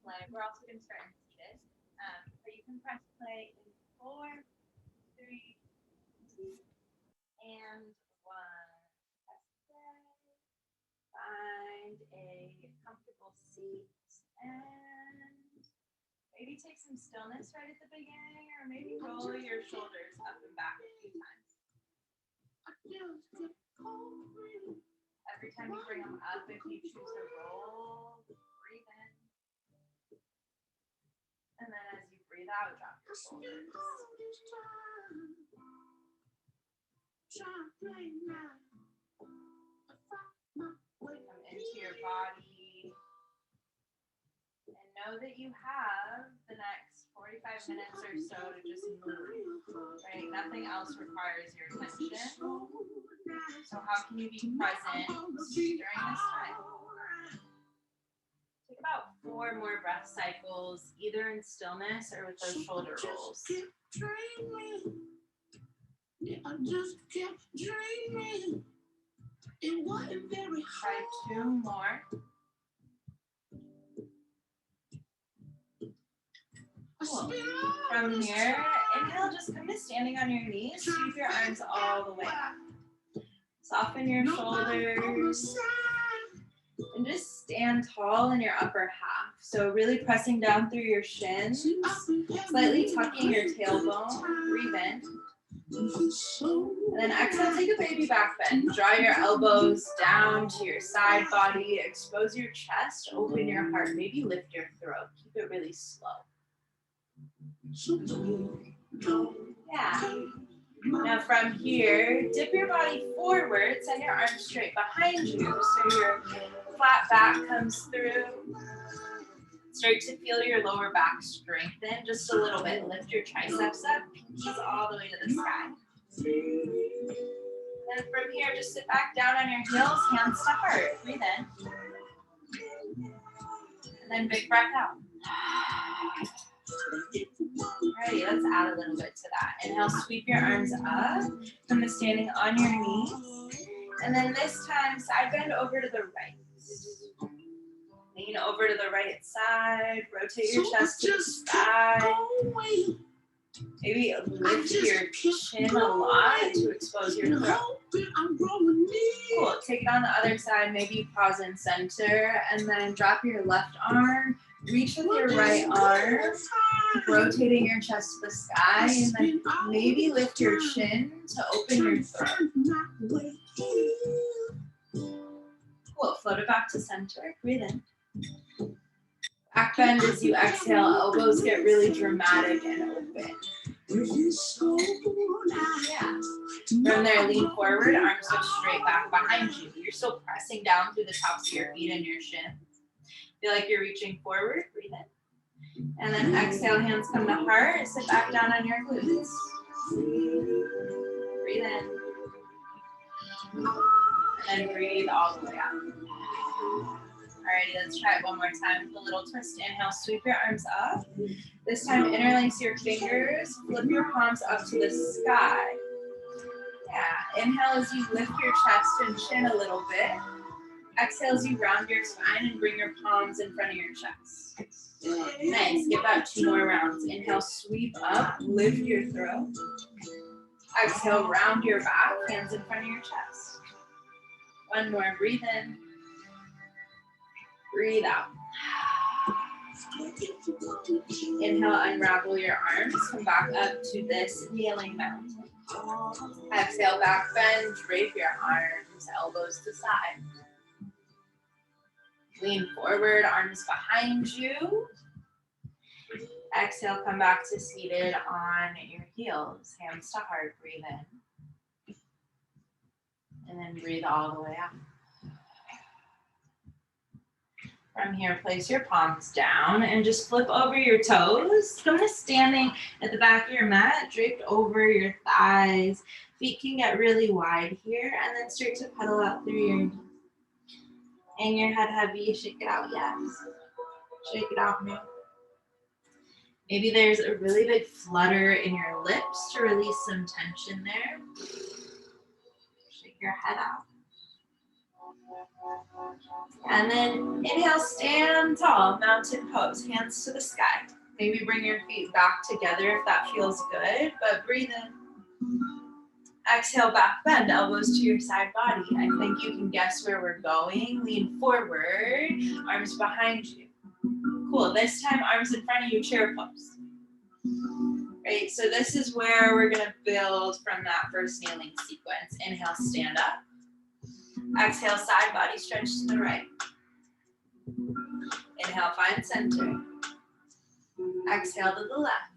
play. We're also going to start in seated. But you can press play in 4, 3, 2, and 1. Press play. Find a comfortable seat and maybe take some stillness right at the beginning, or maybe roll your shoulders up and back a few times. Every time you bring them up, if you choose to roll, breathe in. And then as you breathe out, drop your shoulders. Come into your body. And know that you have the next 45 minutes or so to just move, right? Nothing else requires your attention. So how can you be present during this time? Take about 4 more breath cycles, either in stillness or with those shoulder rolls. I just kept dreaming. It wasn't very hard. Try 2 more. Cool. From here, inhale, just come to standing on your knees. Sweep your arms all the way up. Soften your shoulders. And just stand tall in your upper half. So really pressing down through your shins, slightly tucking your tailbone. Breathe in. And then exhale, take a baby back bend. Draw your elbows down to your side body. Expose your chest, open your heart. Maybe lift your throat. Keep it really slow. Yeah. Now from here, dip your body forward, send your arms straight behind you so your flat back comes through. Start to feel your lower back strengthen just a little bit. Lift your triceps up, pinkies all the way to the sky. And from here, just sit back down on your heels, hands to heart. Breathe in. And then big breath out. Alrighty, let's add a little bit to that. Inhale, sweep your arms up, come to standing on your knees. And then this time, side bend over to the right. Lean over to the right side, rotate your chest to the side. Maybe lift your chin a lot to expose your throat. Cool, take it on the other side, maybe pause in center, and then drop your left arm. Reach with your right arm, rotating your chest to the sky, and then maybe lift your chin to open your throat. Cool, float it back to center, breathe in. Back bend as you exhale, elbows get really dramatic and open. Yeah. From there, lean forward, arms go straight back behind you. You're still pressing down through the tops of your feet and your shins. Feel like you're reaching forward, breathe in. And then exhale, hands come to heart, sit back down on your glutes. Breathe in. And then breathe all the way out. Alrighty, let's try it one more time with a little twist. Inhale, sweep your arms up. This time, interlace your fingers, flip your palms up to the sky. Yeah, inhale as you lift your chest and chin a little bit. Exhale as you round your spine and bring your palms in front of your chest. Nice, give that 2 more rounds. Inhale, sweep up, lift your throat. Exhale, round your back, hands in front of your chest. 1 more, breathe in. Breathe out. Inhale, unravel your arms, come back up to this kneeling mountain. Exhale, back bend, drape your arms, elbows to side. Lean forward, arms behind you. Exhale, come back to seated on your heels, hands to heart, breathe in. And then breathe all the way out. From here, place your palms down and just flip over your toes. Come to standing at the back of your mat, draped over your thighs. Feet can get really wide here, and then start to pedal out through your knees. Hang your head heavy, shake it out, yes. Shake it out, no. Maybe there's a really big flutter in your lips to release some tension there. Shake your head out. And then inhale, stand tall, mountain pose, hands to the sky. Maybe bring your feet back together if that feels good, but breathe in. Exhale, back bend, elbows to your side body. I think you can guess where we're going. Lean forward, arms behind you. Cool, this time arms in front of you, chair pose. Right, so this is where we're gonna build from that first kneeling sequence. Inhale, stand up. Exhale, side body stretch to the right. Inhale, find center. Exhale to the left.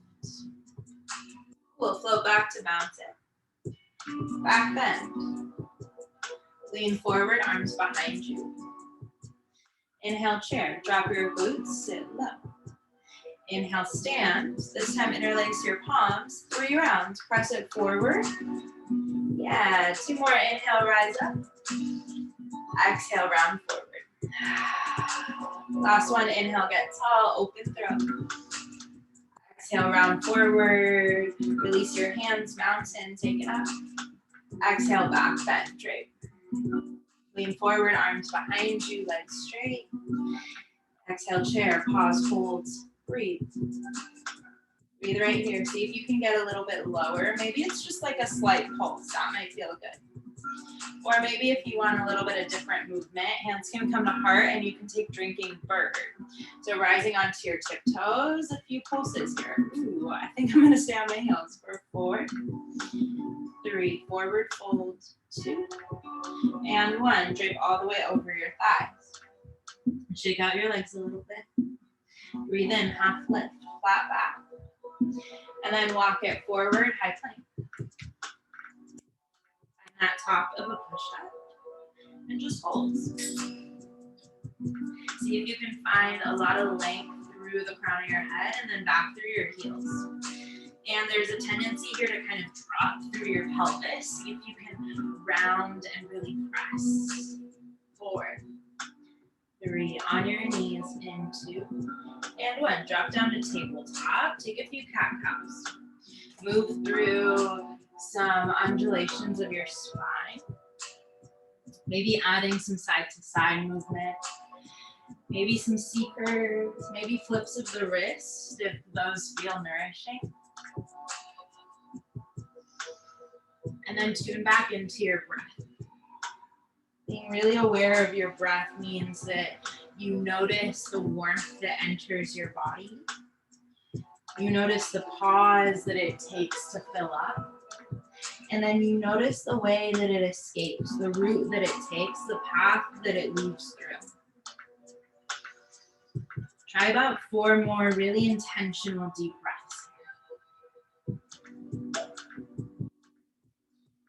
We'll float back to mountain. Back bend. Lean forward, arms behind you. Inhale, chair. Drop your glutes, sit low. Inhale, stand. This time interlace your palms. 3 rounds. Press it forward. Yeah, 2 more. Inhale, rise up. Exhale, round forward. Last one. Inhale, get tall. Open throat. Exhale, round forward. Release your hands, mountain. Take it up. Exhale, back bend, drape. Lean forward, arms behind you, legs straight. Exhale, chair, pause, hold, breathe. Breathe right here. See if you can get a little bit lower. Maybe it's just like a slight pulse. That might feel good. Or maybe if you want a little bit of different movement, hands can come to heart and you can take drinking bird. So rising onto your tiptoes, a few pulses here. Ooh, I think I'm gonna stay on my heels for 4, 3, forward fold, 2, and 1. Drape all the way over your thighs. Shake out your legs a little bit. Breathe in, half lift, flat back. And then walk it forward, high plank. That top of a push-up, and just hold. See if you can find a lot of length through the crown of your head and then back through your heels. And there's a tendency here to kind of drop through your pelvis. See if you can round and really press. 4, 3, on your knees, in 2, and 1. Drop down to tabletop. Take a few cat-cows. Move through some undulations of your spine. Maybe adding some side-to-side movement. Maybe some C-curves, maybe flips of the wrist if those feel nourishing. And then tune back into your breath. Being really aware of your breath means that you notice the warmth that enters your body. You notice the pause that it takes to fill up. And then you notice the way that it escapes, the route that it takes, the path that it leaves through. Try about 4 more really intentional deep breaths.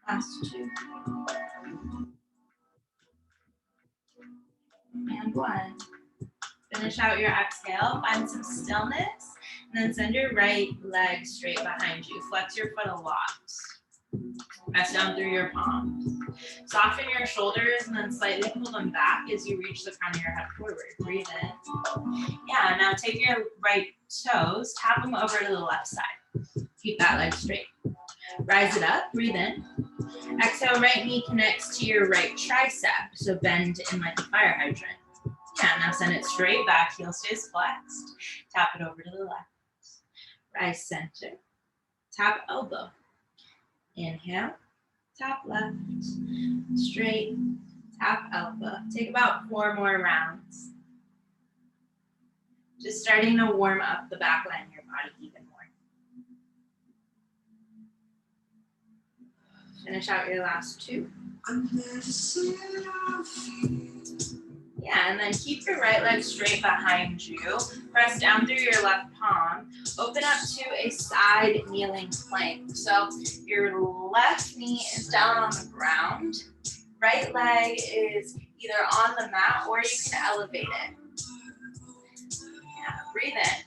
Last 2. And 1. Finish out your exhale, find some stillness, and then send your right leg straight behind you. Flex your foot a lot. Press down through your palms. Soften your shoulders and then slightly pull them back as you reach the crown of your head forward. Breathe in. Yeah, now take your right toes, tap them over to the left side. Keep that leg straight. Rise it up, breathe in. Exhale, right knee connects to your right tricep, so bend in like a fire hydrant. Yeah, now send it straight back, heel stays flexed. Tap it over to the left. Rise center. Tap elbow. Inhale, tap left, straight, tap elbow. Take about 4 more rounds. Just starting to warm up the back line of your body even more. Finish out your last 2. Yeah, and then keep your right leg straight behind you. Press down through your left palm. Open up to a side kneeling plank. So your left knee is down on the ground. Right leg is either on the mat or you can elevate it. Yeah, breathe in.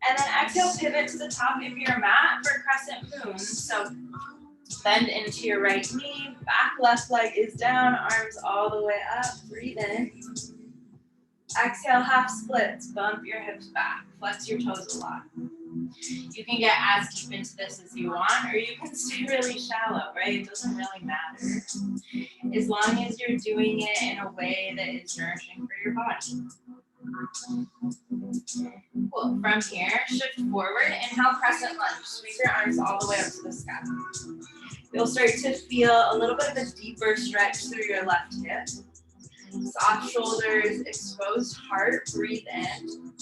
And then exhale, pivot to the top of your mat for crescent moon. So bend into your right knee, back left leg is down, arms all the way up, breathe in. Exhale, half splits, bump your hips back, flex your toes a lot. You can get as deep into this as you want, or you can stay really shallow, right? It doesn't really matter. As long as you're doing it in a way that is nourishing for your body. Cool. From here, shift forward, inhale, crescent lunge. Sweep your arms all the way up to the sky. You'll start to feel a little bit of a deeper stretch through your left hip. Soft shoulders, exposed heart, breathe in.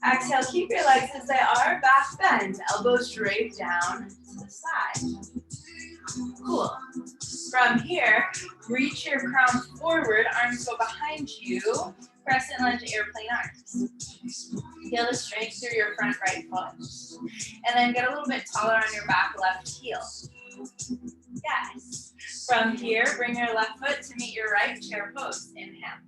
Exhale, keep your legs as they are, back bend, elbows drape down to the side. Cool. From here, reach your crown forward, arms go behind you, crescent lunge, airplane arms. Feel the strength through your front right foot. And then get a little bit taller on your back left heel. Yes. From here, bring your left foot to meet your right, chair pose. Inhale.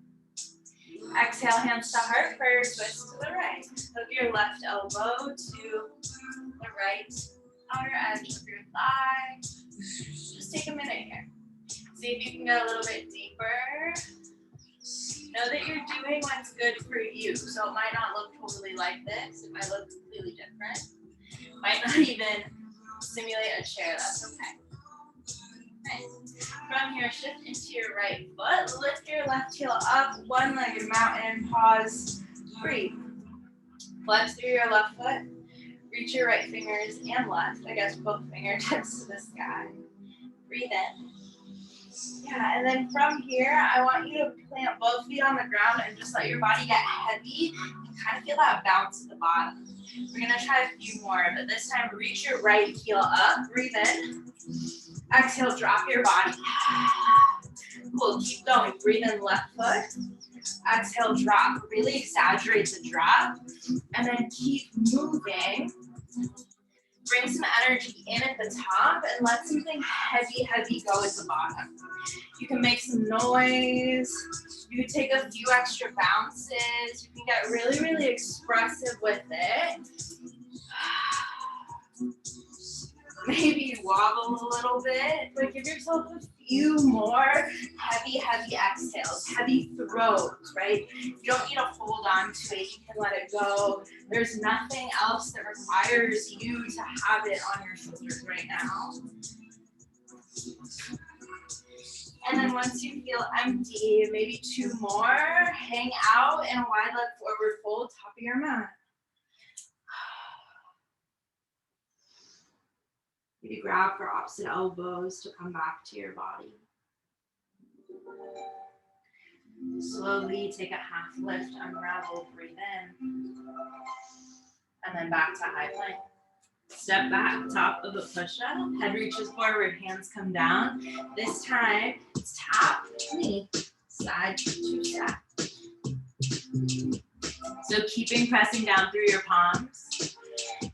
Exhale, hands to heart, prayer twist to the right. Hook your left elbow to the right outer edge of your thigh. Just take a minute here. See if you can get a little bit deeper. Know that you're doing what's good for you. So it might not look totally like this. It might look completely different. Might not even simulate a chair. That's okay. Nice. From here, shift into your right foot. Lift your left heel up, one-legged mountain, pause, breathe. Flex through your left foot. Reach your right fingers and left, I guess both fingertips to the sky. Breathe in. Yeah, and then from here, I want you to plant both feet on the ground and just let your body get heavy and kind of feel that bounce at the bottom. We're gonna try a few more, but this time reach your right heel up, breathe in. Exhale, drop your body. Cool, keep going. Breathe in left foot. Exhale, drop. Really exaggerate the drop. And then keep moving. Bring some energy in at the top and let something heavy go at the bottom. You can make some noise. You can take a few extra bounces. You can get really expressive with it. Maybe wobble a little bit, but give yourself a few more heavy exhales, heavy throats, right? You don't need to hold on to it, you can let it go. There's nothing else that requires you to have it on your shoulders right now. And then once you feel empty, maybe two more, hang out in a wide leg forward fold, top of your mat. Maybe grab for opposite elbows to come back to your body. Slowly take a half lift, unravel, breathe in. And then back to high plank. Step back, top of a push-up. Head reaches forward, hands come down. This time, it's tap, knee, side to side. So keeping pressing down through your palms.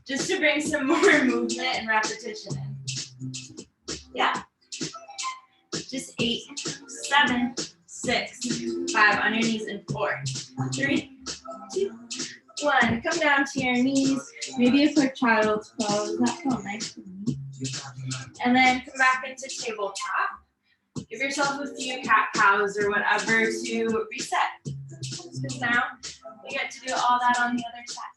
Just to bring some more movement and repetition in. Yeah. Just 8, 7, 6, 5 on your knees in 4, 3, 2, 1. Come down to your knees. Maybe a quick child's pose. That felt nice for me. And then come back into tabletop. Give yourself a few cat-cows or whatever to reset. Because now we get to do all that on the other side.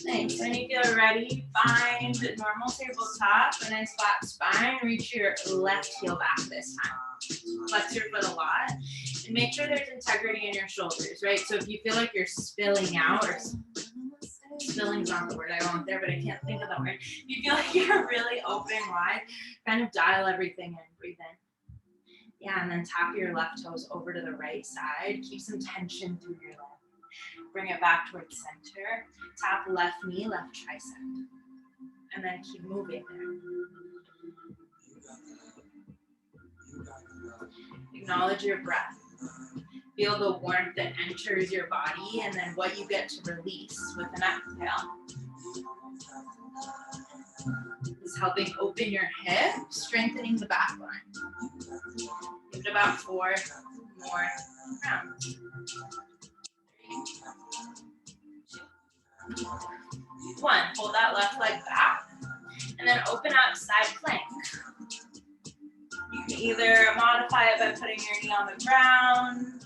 Nice. When you feel ready, find normal tabletop, a nice flat spine. Reach your left heel back this time. Flex your foot a lot. And make sure there's integrity in your shoulders, right? So if you feel like you're spilling out, or spilling's not the word I want there, but I can't think of the word. If you feel like you're really open wide, kind of dial everything in. Breathe in. Yeah, and then tap your left toes over to the right side. Keep some tension through your leg. Bring it back towards center. Tap left knee, left tricep. And then keep moving there. Acknowledge your breath. Feel the warmth that enters your body and then what you get to release with an exhale. This is helping open your hip, strengthening the back line. Give it about 4 more rounds. 3, 2, 1. Hold that left leg back and then open up side plank. You can either modify it by putting your knee on the ground.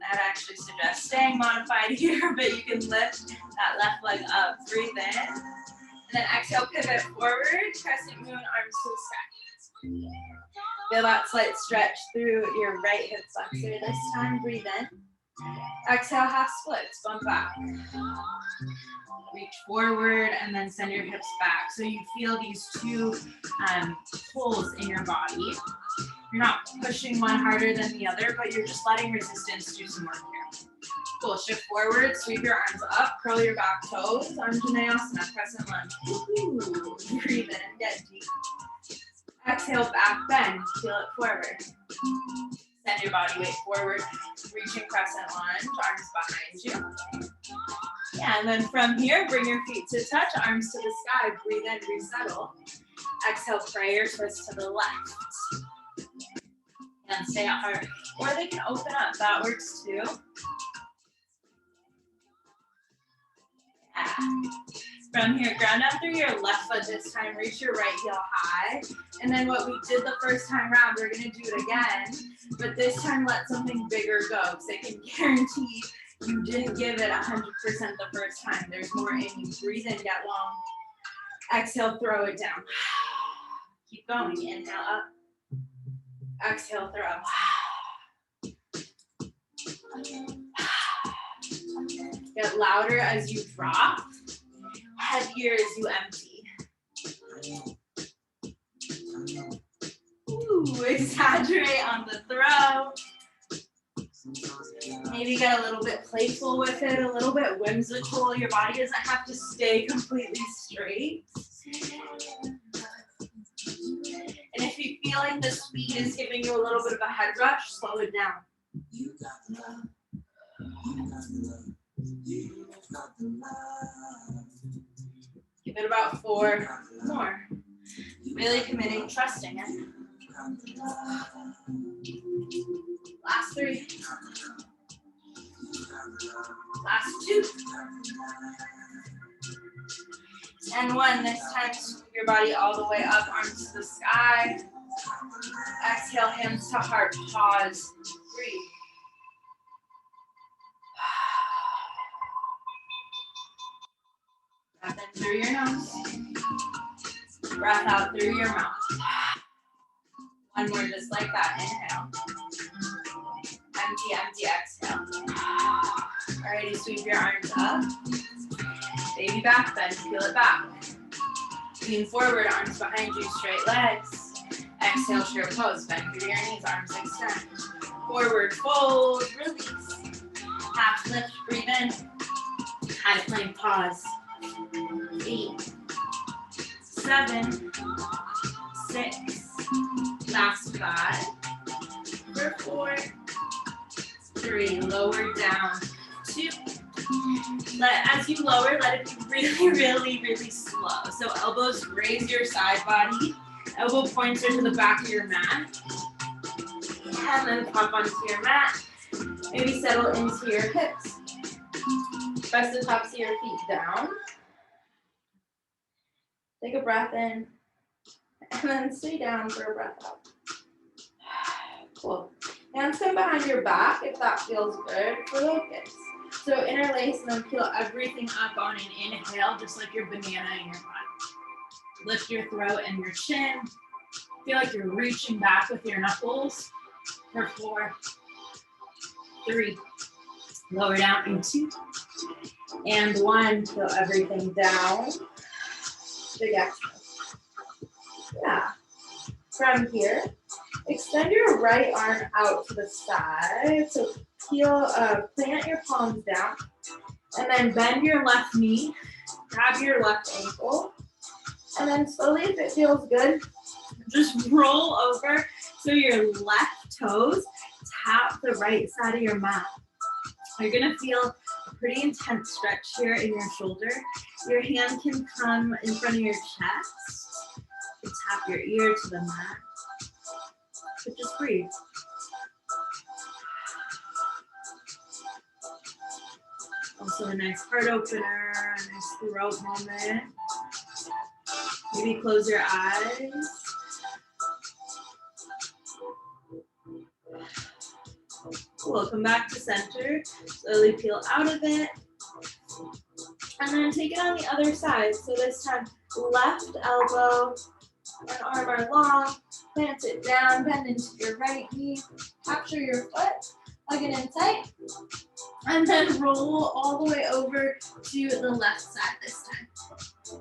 That actually stimulates suggest staying modified here, but you can lift that left leg up. Breathe in. And then exhale, pivot forward, crescent moon, arms to the sky. Feel that slight stretch through your right hip flexor this time. Breathe in. Exhale, half splits, bump back. Reach forward and then send your hips back. So you feel these two pulls in your body. You're not pushing one harder than the other, but you're just letting resistance do some work here. Cool, shift forward, sweep your arms up, curl your back toes, Anjaneyasana, crescent lunge. Ooh, breathe in, get deep. Exhale, back bend, feel it forward. Send your body weight forward, reaching crescent lunge, arms behind you. Yeah, and then from here, bring your feet to touch, arms to the sky, breathe in, resettle. Exhale, prayer twist to the left. And stay at heart. Or they can open up, that works too. Yeah. From here, ground down through your left foot this time, reach your right heel high. And then what we did the first time round, we're gonna do it again, but this time let something bigger go, because I can guarantee you didn't give it 100% the first time. There's more in you. Breathe in, get long. Exhale, throw it down. Keep going, inhale up. Exhale, throw. Get louder as you drop, heavier as you empty. Ooh, exaggerate on the throw. Maybe get a little bit playful with it, a little bit whimsical. Your body doesn't have to stay completely straight. And if you feel like the speed is giving you a little bit of a head rush, slow it down. Give it about 4 more. Really committing, trusting it. Last 3. Last 2. And 1. This time, scoop your body all the way up, arms to the sky. Exhale, hands to heart, pause, breathe. Breath in through your nose. Breath out through your mouth. 1 more just like that, inhale. Empty, empty, exhale. Alrighty, sweep your arms up. Baby back bend, peel it back. Lean forward, arms behind you, straight legs. Exhale, share pose, bend through your knees, arms extend. Forward fold, release. Half lift, breathe in. High plank, pause. 8, 7, 6, last 5, 4, 3, lower down, 2. As you lower, let it be really, really, really slow. So elbows raise your side body, elbow points are to the back of your mat, and then pop onto your mat. Maybe settle into your hips. Press the tops of your feet down. Take a breath in, and then stay down for a breath out. Cool. Hands come behind your back if that feels good for focus. So interlace and then peel everything up on an inhale, just like your banana in your butt. Lift your throat and your chin. Feel like you're reaching back with your knuckles. For 4, 3, lower down in 2, and 1. Peel everything down. Big exhale. Yeah. From here, extend your right arm out to the side. So plant your palms down, and then bend your left knee, grab your left ankle, and then slowly, if it feels good, just roll over so your left toes tap the right side of your mat. You're gonna feel a pretty intense stretch here in your shoulder. Your hand can come in front of your chest. You tap your ear to the mat. But just breathe. Also a nice heart opener, a nice throat moment. Maybe close your eyes. Cool. Cool, come back to center. Slowly peel out of it. And then take it on the other side. So this time, left elbow and arm are long. Plant it down, bend into your right knee. Capture your foot, hug it in tight. And then roll all the way over to the left side this time.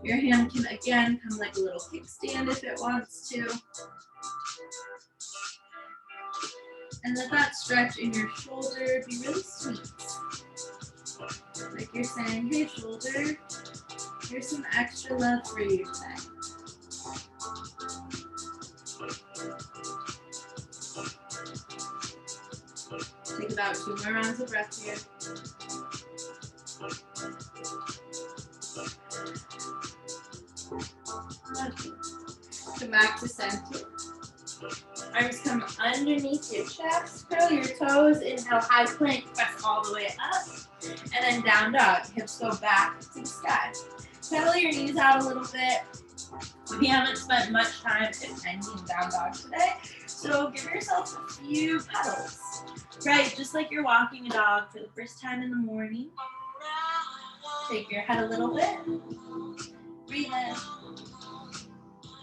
Your hand can again come like a little kickstand if it wants to. And let that stretch in your shoulder be really sweet. Like you're saying, hey shoulder, here's some extra love for you today. Take about 2 more rounds of breath here. Come back to center. Arms come underneath your chest. Curl your toes. Inhale, high plank. Press all the way up. And then down dog. Hips go back to the sky. Pedal your knees out a little bit. We haven't spent much time attending down dog today, so give yourself a few pedals. Right, just like you're walking a dog for the first time in the morning. Shake your head a little bit. Breathe in.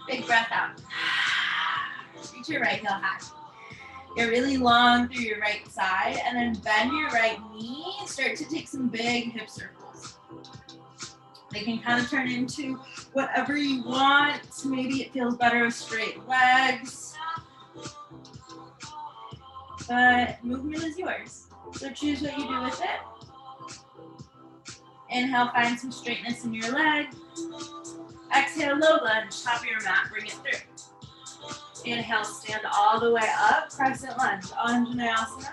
Big breath out. Reach your right heel high. You're really long through your right side, and then bend your right knee. Start to take some big hip circles. They can kind of turn into whatever you want. Maybe it feels better with straight legs. But movement is yours. So choose what you do with it. Inhale, find some straightness in your leg. Exhale, low lunge, top of your mat, bring it through. Inhale, stand all the way up, crescent lunge, Anjaneyasana.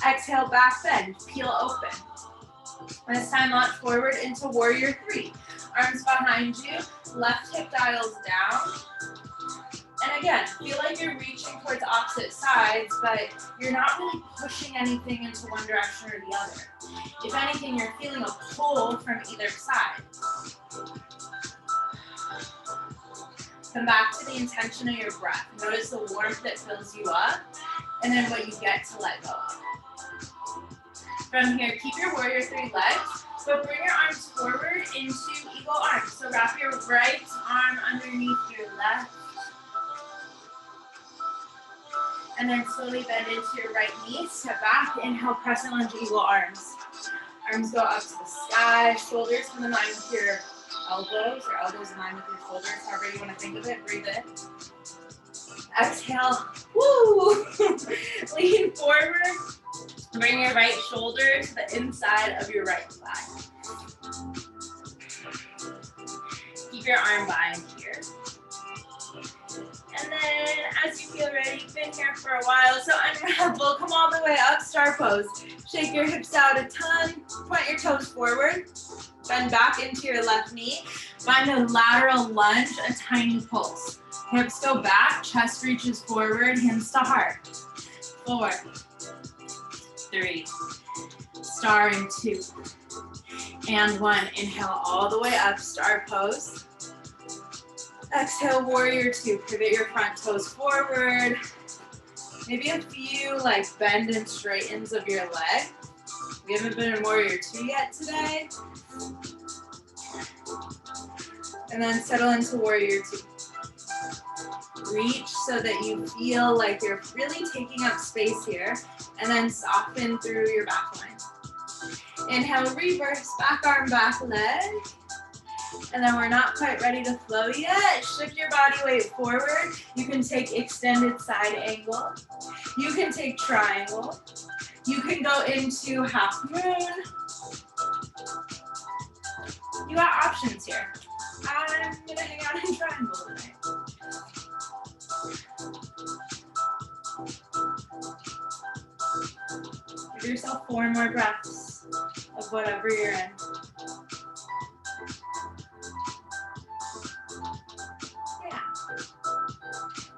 Exhale, back bend, peel open. This time, launch forward into warrior 3. Arms behind you, left hip dials down. And again, feel like you're reaching towards opposite sides, but you're not really pushing anything into one direction or the other. If anything, you're feeling a pull from either side. Come back to the intention of your breath. Notice the warmth that fills you up, and then what you get to let go of. From here, keep your warrior 3 legs, but bring your arms forward into eagle arms. So wrap your right arm underneath your left. And then slowly bend into your right knee. Step back, inhale, crescent lunge, eagle arms. Arms go up to the sky, shoulders come in line with your elbows, or elbows in line with your shoulders, however you want to think of it. Breathe in. Exhale, woo! Lean forward. Bring your right shoulder to the inside of your right thigh. Keep your arm bind here. And then as you feel ready, you've been here for a while, so unravel, come all the way up, star pose. Shake your hips out a ton, point your toes forward, bend back into your left knee. Find a lateral lunge, a tiny pulse. Hips go back, chest reaches forward, hands to heart. 4, 3, star in 2, and 1. Inhale all the way up, star pose. Exhale, warrior 2. Pivot your front toes forward. Maybe a few like bend and straightens of your leg. We haven't been in warrior 2 yet today. And then settle into warrior 2. Reach so that you feel like you're really taking up space here, and then soften through your back line. Inhale, reverse, back arm, back leg. And then we're not quite ready to flow yet. Shift your body weight forward. You can take extended side angle. You can take triangle. You can go into half moon. You got options here. I'm gonna hang out in triangle tonight. Give yourself 4 more breaths of whatever you're in. Yeah.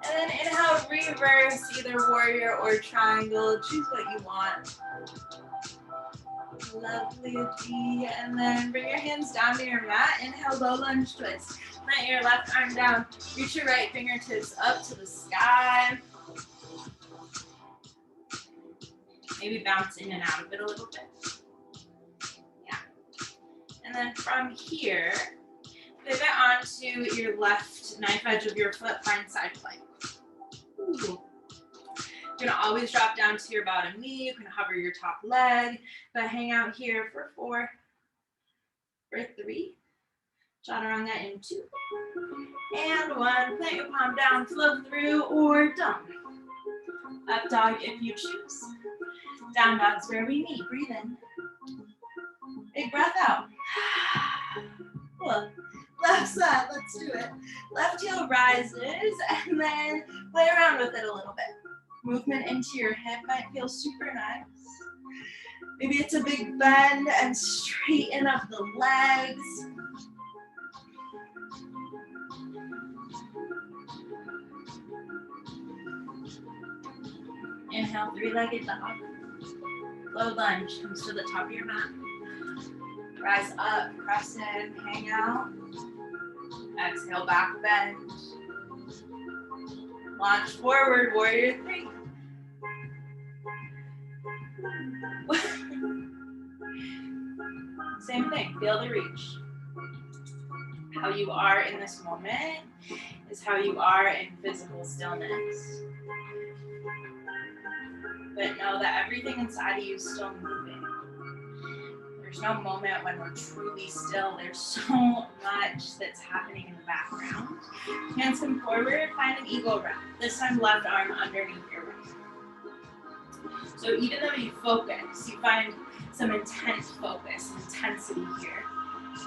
And then inhale, reverse, either warrior or triangle. Choose what you want. Lovely, D. And then bring your hands down to your mat. Inhale, low lunge twist. Plant your left arm down. Reach your right fingertips up to the sky. Maybe bounce in and out of it a little bit. Yeah. And then from here, pivot onto your left knife edge of your foot, find side plank. Ooh. You can always drop down to your bottom knee. You can hover your top leg, but hang out here for 4, for 3. Chaturanga in 2. And 1. Plant your palm down, float through, or don't. Up dog if you choose. Down dog's where we meet. Breathe in. Big breath out. Cool. Left side, let's do it. Left heel rises, and then play around with it a little bit. Movement into your hip might feel super nice. Maybe it's a big bend and straighten up the legs. Inhale, 3-legged dog. Low lunge comes to the top of your mat. Rise up, press in, hang out. Exhale, back bend. Launch forward, warrior 3. Same thing, feel the reach. How you are in this moment is how you are in physical stillness. But know that everything inside of you is still moving. There's no moment when we're truly still. There's so much that's happening in the background. Hands come forward, find an eagle wrap. This time left arm underneath your right. So even though you focus, you find some intense focus, intensity here.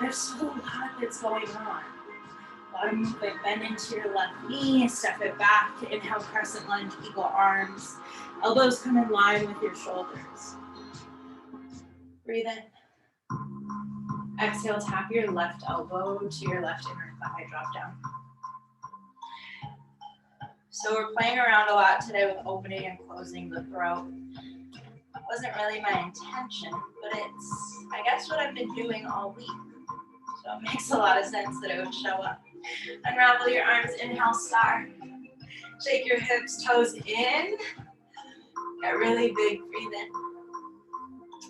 There's still a lot that's going on. A lot of movement. Bend into your left knee, step it back. Inhale, crescent lunge, eagle arms. Elbows come in line with your shoulders. Breathe in. Exhale, tap your left elbow to your left inner thigh, drop down. So we're playing around a lot today with opening and closing the throat. It wasn't really my intention, but it's, I guess, what I've been doing all week. So it makes a lot of sense that it would show up. Unravel your arms, inhale, star. Shake your hips, toes in. Get really big, breathe in.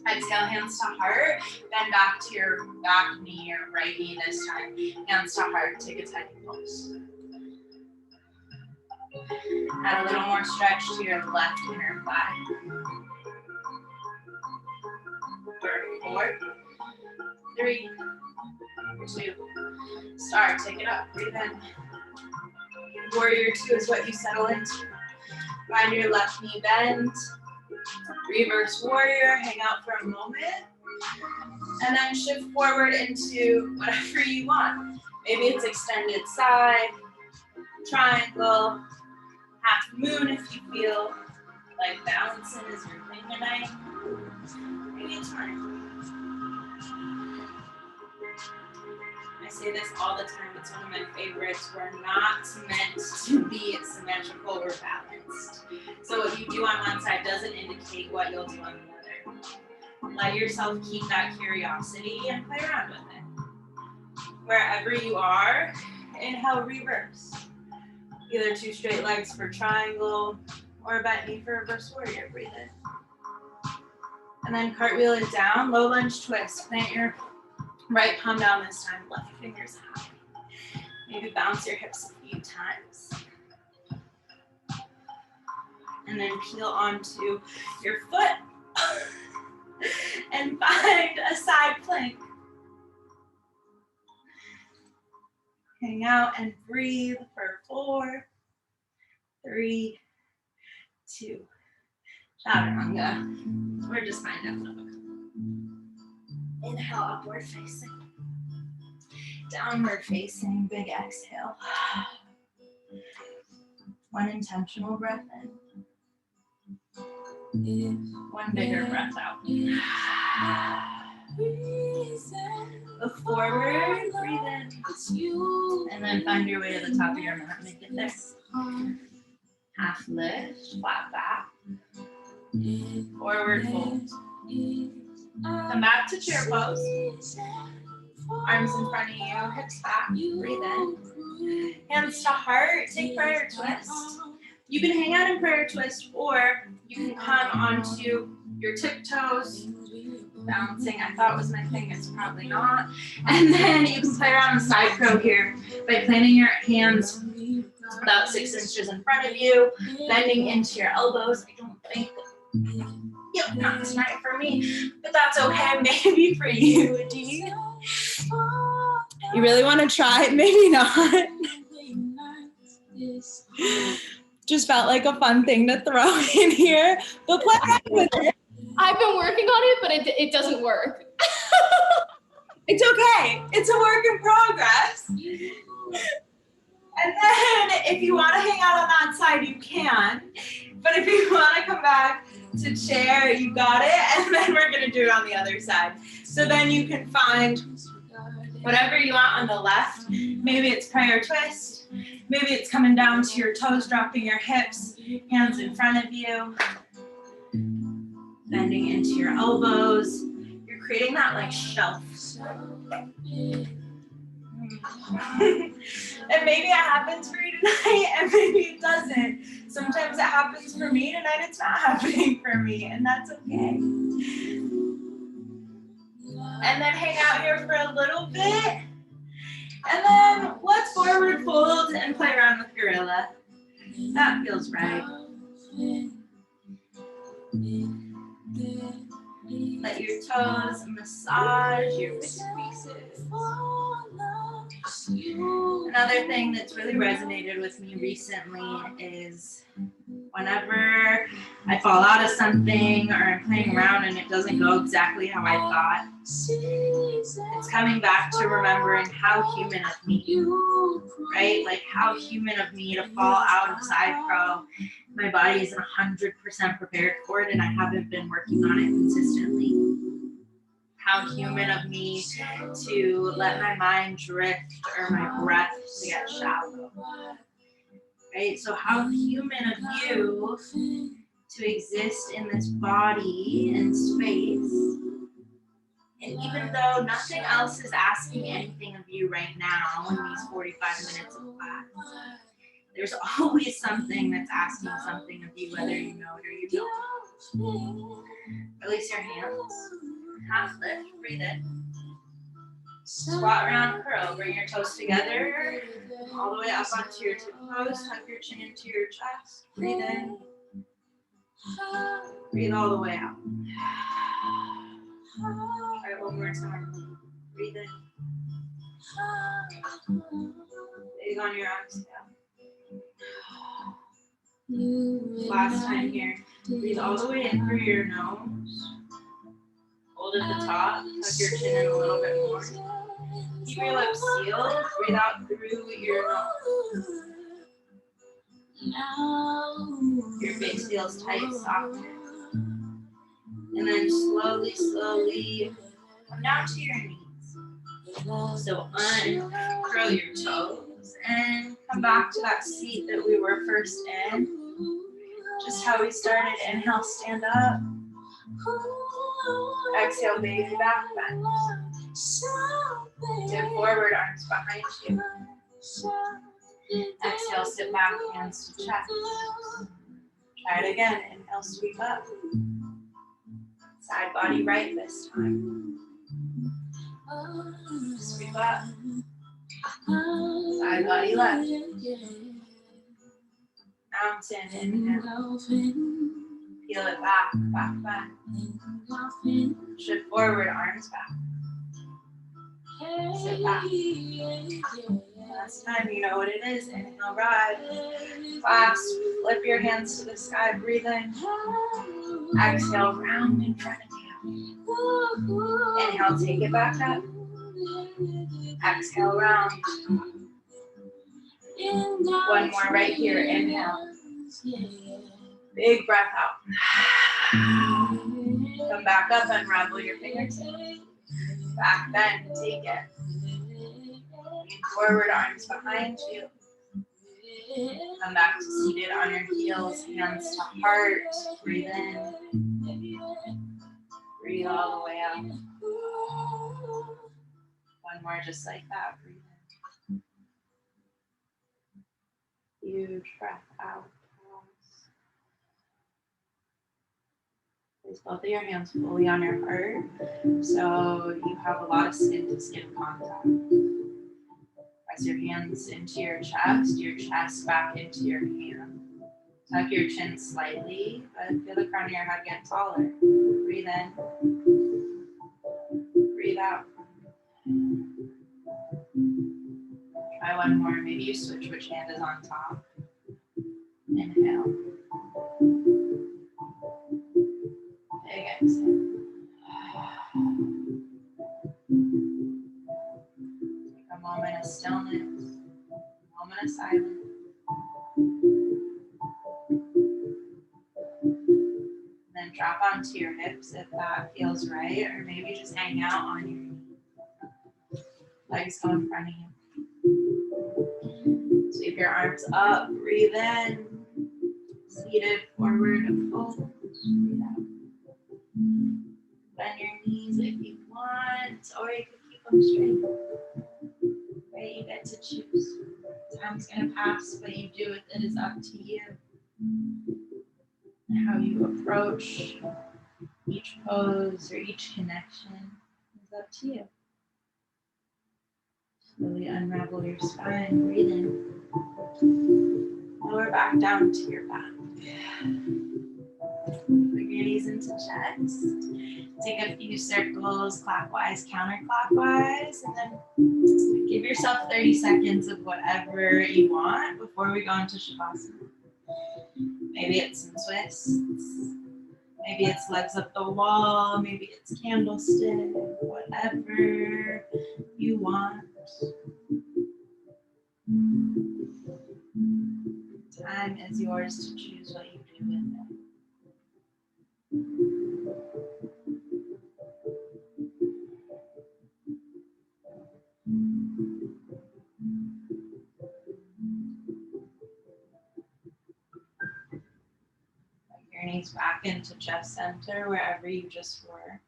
Exhale, hands to heart. Bend back to your back knee or right knee this time. Hands to heart, take a tiny pulse. Add a little more stretch to your left inner thigh. 4, 3, 2, start, take it up, breathe in. Warrior 2 is what you settle into. Find your left knee bend. Reverse warrior, hang out for a moment. And then shift forward into whatever you want. Maybe it's extended side, triangle, half moon if you feel like balancing is your thing tonight. Maybe it's fine. I say this all the time, it's one of my favorites. We're not meant to be symmetrical or balanced. So what you do on one side doesn't indicate what you'll do on the other. Let yourself keep that curiosity and play around with it. Wherever you are, inhale, reverse. Either 2 straight legs for triangle or a bent knee for reverse warrior, breathe in. And then cartwheel it down, low lunge twist. Plant your right palm down this time, left fingers high. Maybe bounce your hips a few times. And then peel onto your foot and find a side plank. Hang out and breathe for 4, 3, 2. Chaturanga. Or just find out dog. Inhale, upward facing. Downward facing, big exhale. 1 intentional breath in. 1 bigger breath out. Look forward, breathe in. And then find your way to the top of your mat, make it there. Half lift, flat back. Forward fold. Come back to chair pose. Arms in front of you, hips back, breathe in. Hands to heart, take prayer twist. You can hang out in prayer twist or you can come onto your tiptoes, balancing. I thought was my thing, it's probably not. And then you can play around the side crow here by planting your hands about 6 inches in front of you, bending into your elbows. I don't think, yep, not smart for me, but that's okay, maybe for you, Dee. You really want to try? Maybe not. Just felt like a fun thing to throw in here, but play around with it. I've been working on it, but it doesn't work. It's okay. It's a work in progress. And then if you want to hang out on that side, you can. But if you want to come back to chair, you got it. And then we're going to do it on the other side. So then you can find whatever you want on the left. Maybe it's prayer twist. Maybe it's coming down to your toes, dropping your hips, hands in front of you, bending into your elbows. You're creating that like shelf. And maybe it happens for you tonight, and maybe it doesn't. Sometimes it happens for me tonight, it's not happening for me, and that's okay. And then hang out here for a little bit. And then let's forward fold and play around with gorilla. That feels right. Let your toes massage your wrist creases. Another thing that's really resonated with me recently is whenever I fall out of something or I'm playing around and it doesn't go exactly how I thought, it's coming back to remembering how human of me, right? Like how human of me to fall out of side crow. My body isn't 100% prepared for it and I haven't been working on it consistently. How human of me to let my mind drift or my breath to get shallow, right? So how human of you to exist in this body and space. And even though nothing else is asking anything of you right now in these 45 minutes of class, there's always something that's asking something of you, whether you know it or you don't. Release your hands. Half lift, breathe in. Squat, round, curl. Bring your toes together, all the way up onto your toes. Tuck your chin into your chest. Breathe in. Breathe all the way out. Try it one more time. Breathe in. Big on your exhale. Last time here. Breathe all the way in through your nose. Hold at the top, tuck your chin in a little bit more. Keep your lips sealed, breathe out through your nose. Your face feels tight, soften. And then slowly, slowly come down to your knees. So uncurl your toes and come back to that seat that we were first in. Just how we started. Inhale, stand up. Exhale, baby back bend. Dip forward, arms behind you. Exhale, sit back, hands to chest. Try it again. Inhale, sweep up. Side body right this time. Sweep up. Side body left. Mountain, inhale. Peel it back, back, back. Shift forward, arms back. Sit back. Last time, you know what it is. Inhale, rise. Clasp, flip your hands to the sky, breathe in. Exhale, round in front of you. Inhale, take it back up. Exhale, round. One more right here, inhale. Big breath out. Come back up, unravel your fingers. Back bend, take it. Lean forward, arms behind you. Come back to seated on your heels, hands to heart. Breathe in. Breathe all the way out. One more just like that. Breathe in. Huge breath out. Pause. Place both of your hands fully on your heart so you have a lot of skin to skin contact. Press your hands into your chest back into your hand. Tuck your chin slightly, but feel the crown of your head get taller. Breathe in. Breathe out. Try one more. Maybe you switch which hand is on top. Inhale. Big exhale. Take a moment of stillness, a moment of silence. Then drop onto your hips if that feels right, or maybe just hang out on your knees. Legs go in front of you. Sweep your arms up, breathe in. Seated forward fold, breathe out. Bend your knees if you want, or you can keep them straight. Right, you get to choose. Time's gonna pass, but you do with it is up to you. And how you approach each pose or each connection is up to you. Slowly unravel your spine, breathe in. Lower back down to your back. Put your knees into chest. Take a few circles clockwise, counterclockwise, and then give yourself 30 seconds of whatever you want before we go into Shavasana. Maybe it's some twists. Maybe it's legs up the wall. Maybe it's candlestick. Whatever you want. Time is yours to choose what you do with it. Put your knees back into chest center wherever you just were.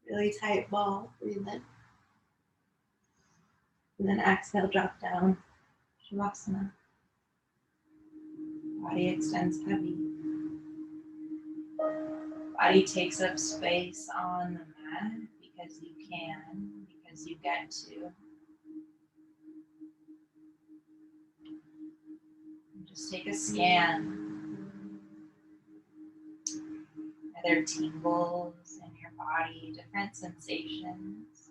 Really tight ball, breathe in. And then exhale, drop down, Shavasana. Body extends heavy. Body takes up space on the mat because you can, because you get to. And just take a scan. Are there tingles in your body, different sensations?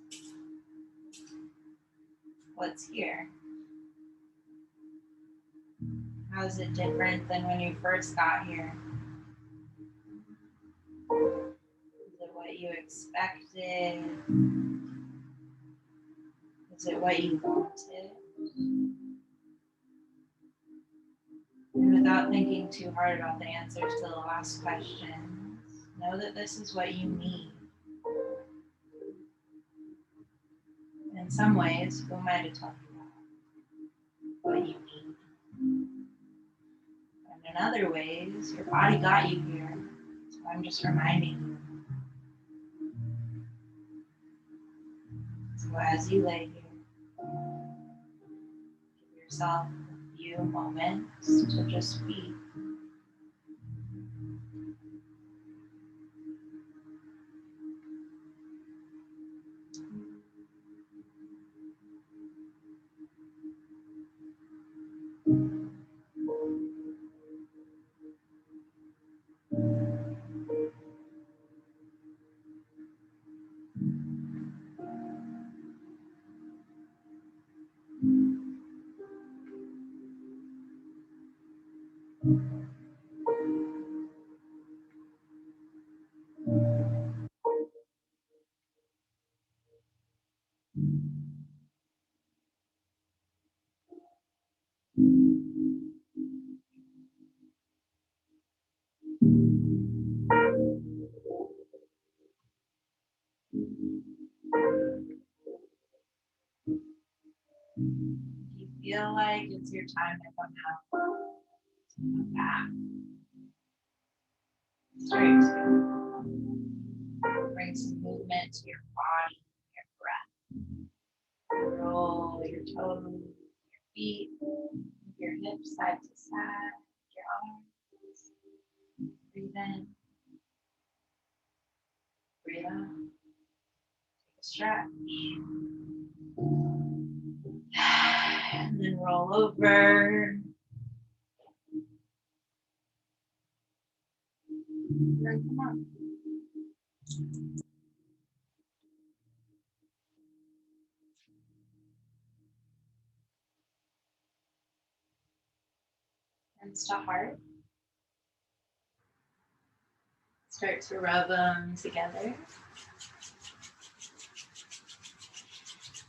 What's here? How is it different than when you first got here? Is it what you expected? Is it what you wanted? And without thinking too hard about the answers to the last questions, know that this is what you need. In some ways, who am I to tell you that? What you need. And in other ways, your body got you here. So I'm just reminding you. So as you lay here, give yourself a few moments to just be. You feel like it's your time to come out, to come back, straight to bring some movement to your body, your breath. Roll your toes, your feet, your hips side to side, your arms. Breathe in. up. Take a stretch. And then roll over. And then come up. Hands to heart. Start to rub them together.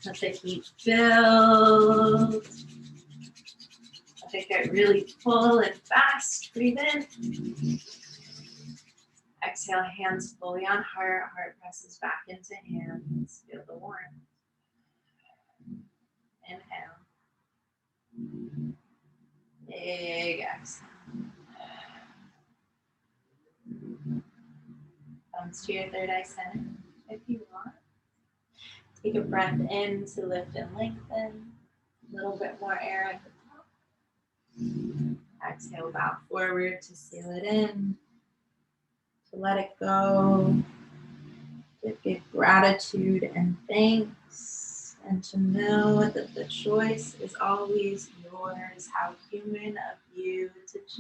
Let the heat build. Let it get really full and fast. Breathe in. Exhale, hands fully on heart. Heart presses back into hands. Feel the warmth. Inhale. Big exhale. Thumbs to your third eye center if you want. Take a breath in to lift and lengthen. A little bit more air at the top. Exhale, bow forward to seal it in. To let it go. To give gratitude and thanks. And to know that the choice is always yours. How human of you to choose.